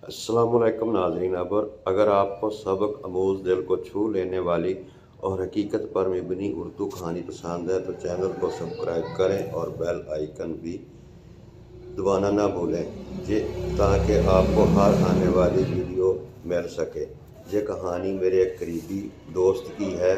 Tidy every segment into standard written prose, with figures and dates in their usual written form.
अस्सलाम वालेकुम नाज़रीन। अब अगर आपको सबक आमूज़ दिल को छू लेने वाली और हकीकत पर मबनी उर्दू कहानी पसंद है तो चैनल को सब्सक्राइब करें और बेल आइकन भी दबाना ना भूलें ताकि आपको हर आने वाली वीडियो मिल सके। ये कहानी मेरे एक करीबी दोस्त की है,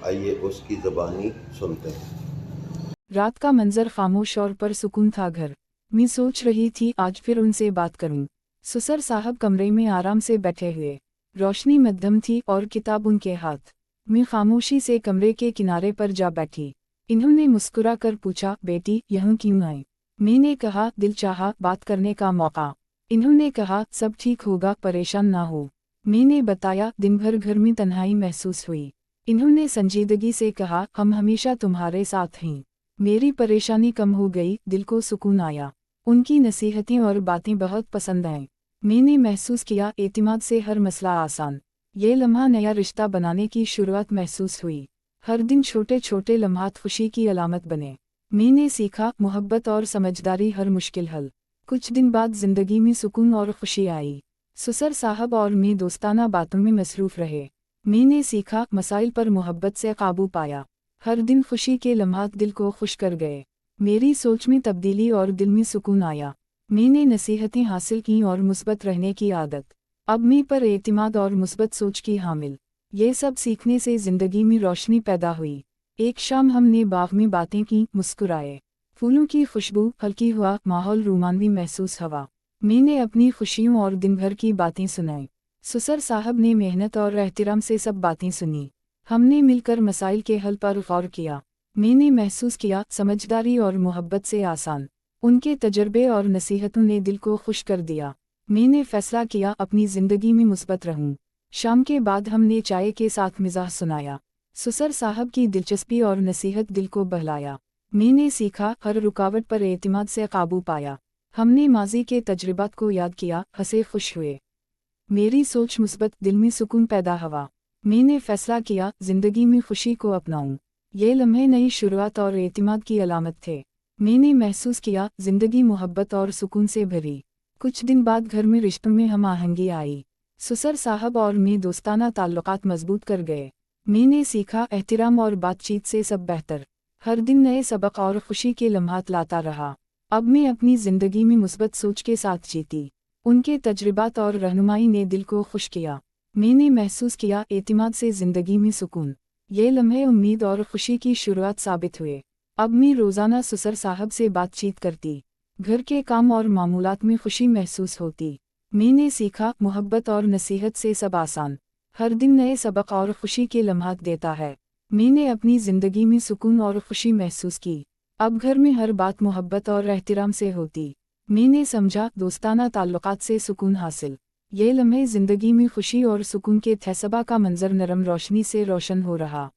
आइए उसकी ज़बानी सुनते हैं। रात का मंजर खामोश और परसुकून था। घर मैं सोच रही थी आज फिर उनसे बात करूं। सुसर साहब कमरे में आराम से बैठे हुए, रोशनी मध्यम थी और किताब उनके हाथ। मैं खामोशी से कमरे के किनारे पर जा बैठी। इन्होंने मुस्कुरा कर पूछा, बेटी यहाँ क्यों आई? मैंने कहा, दिल चाहा बात करने का मौका। इन्होंने कहा, सब ठीक होगा, परेशान ना हो। मैंने बताया, दिन भर घर में तन्हाई महसूस हुई। इन्होंने संजीदगी से कहा, हम हमेशा तुम्हारे साथ हैं। मेरी परेशानी कम हो गई, दिल को सुकून आया। उनकी नसीहतें और बातें बहुत पसंद आईं। मैंने महसूस किया एतिमाद से हर मसला आसान। ये लम्हा नया रिश्ता बनाने की शुरुआत महसूस हुई। हर दिन छोटे छोटे लम्हात खुशी की अलामत बने। मैंने सीखा मोहब्बत और समझदारी हर मुश्किल हल। कुछ दिन बाद जिंदगी में सुकून और खुशी आई। सुसर साहब और मैं दोस्ताना बातों में मसरूफ रहे। मैंने सीखा मसाइल पर मोहब्बत से काबू पाया। हर दिन खुशी के लम्हात दिल को खुश कर गए। मेरी सोच में तब्दीली और दिल में सुकून आया। मैंने नसीहतें हासिल की और मुस्बत रहने की आदत। अब मैं पर एतिमाद और मुस्बत सोच की हामिल। ये सब सीखने से ज़िंदगी में रोशनी पैदा हुई। एक शाम हमने बाग में बातें की, मुस्कुराए। फूलों की खुशबू हल्की हुआ, माहौल रोमानवी महसूस हवा। मैंने अपनी खुशियों और दिन भर की बातें सुनाई। सुसर साहब ने मेहनत और एहतिराम से सब बातें सुनी। हमने मिलकर मसाइल के हल पर गौर किया। मैंने महसूस किया समझदारी और मोहब्बत से आसान। उनके तजर्बे और नसीहतों ने दिल को खुश कर दिया। मैंने फैसला किया अपनी ज़िंदगी में मुस्बत रहूं। शाम के बाद हमने चाय के साथ मिज़ाह सुनाया। सुसर साहब की दिलचस्पी और नसीहत दिल को बहलाया। मैंने सीखा हर रुकावट पर एतिमाद से काबू पाया। हमने माजी के तजर्बात को याद किया, हंसे खुश हुए। मेरी सोच मुस्बत, दिल में सुकून पैदा हुआ। मैंने फैसला किया ज़िंदगी में खुशी को अपनाऊं। ये लम्हे नई शुरुआत और एतिमाद की अलामत थे। मैंने महसूस किया ज़िंदगी मोहब्बत और सुकून से भरी। कुछ दिन बाद घर में रिश्तों में हम आहंगी आई। सुसर साहब और मैं दोस्ताना ताल्लुकात मजबूत कर गए। मैंने सीखा एहतिराम और बातचीत से सब बेहतर। हर दिन नए सबक और खुशी के लम्हात लाता रहा। अब मैं अपनी ज़िंदगी में मुस्बत सोच के साथ जीती। उनके तजर्बात और रहनुमाई ने दिल को खुश किया। मैंने महसूस किया एतिमाद से ज़िंदगी में सुकून। ये लम्हे उम्मीद और खुशी की शुरुआत साबित हुए। अब मैं रोज़ाना सुसर साहब से बातचीत करती। घर के काम और मामूलात में खुशी महसूस होती। मैंने सीखा मोहब्बत और नसीहत से सब आसान। हर दिन नए सबक और खुशी के लम्हात देता है। मैंने अपनी ज़िंदगी में सुकून और खुशी महसूस की। अब घर में हर बात मोहब्बत और एहतिराम से होती। मैंने समझा दोस्ताना ताल्लुकात से सुकून हासिल। ये लम्हे ज़िंदगी में खुशी और सुकून के थे। सबा का मंजर नरम रोशनी से रोशन हो रहा।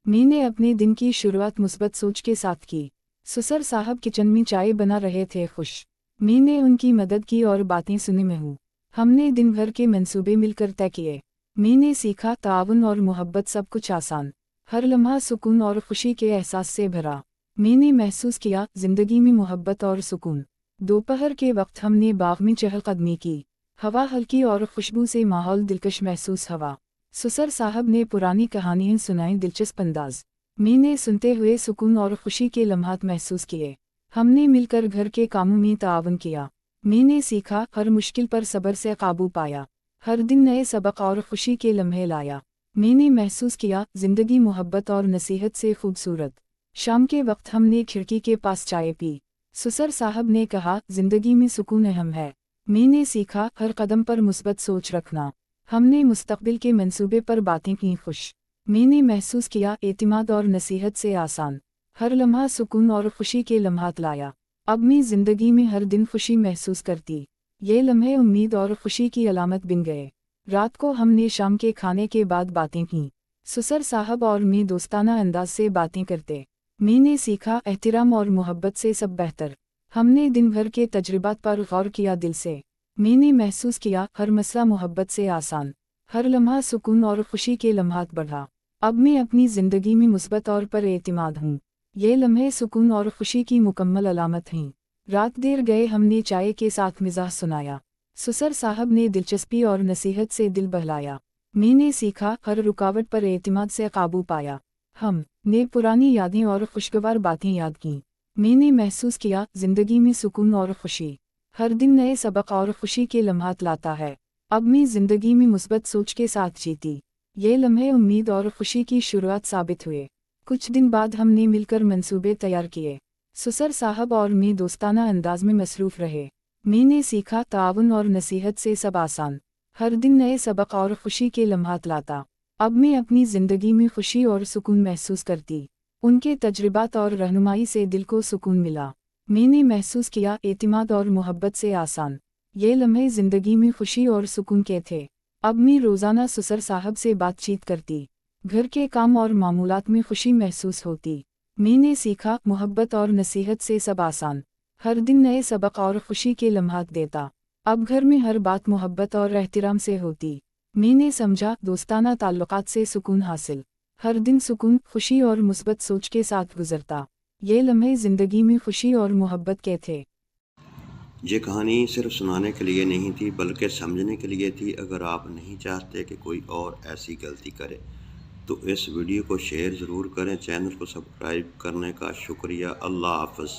मैंने अपने दिन की शुरुआत मुस्बत सोच के साथ की। सुसर साहब किचन में चाय बना रहे थे, खुश। मैंने उनकी मदद की और बातें सुनी में हूँ। हमने दिन भर के मंसूबे मिलकर तय किए। मैंने सीखा ताउन और मोहब्बत सब कुछ आसान। हर लम्हा सुकून और खुशी के एहसास से भरा। मैंने महसूस किया ज़िंदगी में मोहब्बत और सुकून। दोपहर के वक्त हमने बाग में चहलकदमी की। हवा हल्की और खुशबू से माहौल दिलकश महसूस हुआ। सुसर साहब ने पुरानी कहानियाँ सुनाई दिलचस्प अंदाज। मैंने सुनते हुए सुकून और खुशी के लम्हात महसूस किए। हमने मिलकर घर के कामों में ताआवुन किया। मैंने सीखा हर मुश्किल पर सब्र से काबू पाया। हर दिन नए सबक और खुशी के लम्हे लाया। मैंने महसूस किया ज़िंदगी मोहब्बत और नसीहत से खूबसूरत। शाम के वक्त हमने खिड़की के पास चाय पी। सुसर साहब ने कहा ज़िंदगी में सुकून अहम है। मैंने सीखा हर कदम पर मुस्बत सोच रखना। हमने मुस्तकबिल के मंसूबे पर बातें की, खुश। मैंने महसूस किया एतिमाद और नसीहत से आसान। हर लम्हा सुकून और खुशी के लम्हात लाया। अब मैं ज़िंदगी में हर दिन खुशी महसूस करती। ये लम्हे उम्मीद और खुशी की अलामत बन गए। रात को हमने शाम के खाने के बाद बातें की। सुसर साहब और मैं दोस्ताना अंदाज से बातें करते। मैंने सीखा एहतिराम और मोहब्बत से सब बेहतर। हमने दिन भर के तजर्बात पर गौर किया दिल से। मैंने महसूस किया हर मसला मोहब्बत से आसान। हर लम्हा सुकून और खुशी के लम्हात बढ़ा। अब मैं अपनी ज़िंदगी में मुस्बत और पर एतिमाद हूँ। ये लम्हे सुकून और खुशी की मुकम्मल अलामत हैं। रात देर गए हमने चाय के साथ मिज़ाह सुनाया। सुसर साहब ने दिलचस्पी और नसीहत से दिल बहलाया। मैंने सीखा, हर रुकावट पर एतमाद से काबू पाया। हम ने पुरानी यादें और खुशगवार बातें याद कीं। मैंने महसूस किया, जिंदगी में सुकून और खुशी हर दिन नए सबक और खुशी के लम्हात लाता है। अब मैं जिंदगी में मुस्बत सोच के साथ जीती। ये लम्हे उम्मीद और खुशी की शुरुआत साबित हुए। कुछ दिन बाद हमने मिलकर मंसूबे तैयार किए। सुसर साहब और मैं दोस्ताना अंदाज में मसरूफ़ रहे। मैंने सीखा, ताउन और नसीहत से सब आसान हर दिन नए सबक और खुशी के लम्हात लाता। अब मैं अपनी ज़िंदगी में खुशी और सुकून महसूस करती। उनके तजर्बात और रहनुमाई से दिल को सुकून मिला। मैंने महसूस किया, एतमाद और मोहब्बत से आसान ये लम्हे ज़िंदगी में खुशी और सुकून के थे। अब मैं रोज़ाना सुसर साहब से बातचीत करती। घर के काम और मामूलात में खुशी महसूस होती। मैंने सीखा, मोहब्बत और नसीहत से सब आसान हर दिन नए सबक और खुशी के लम्हात देता। अब घर में हर बात मोहब्बत और एहतराम से होती। मैंने समझा, दोस्ताना ताल्लुकात से सुकून हासिल हर दिन सुकून, खुशी और मुस्बत सोच के साथ गुजरता। ये लम्हे ज़िंदगी में खुशी और मोहब्बत के थे। ये कहानी सिर्फ सुनाने के लिए नहीं थी, बल्कि समझने के लिए थी। अगर आप नहीं चाहते कि कोई और ऐसी गलती करे तो इस वीडियो को शेयर ज़रूर करें। चैनल को सब्सक्राइब करने का शुक्रिया। अल्लाह हाफ़िज़।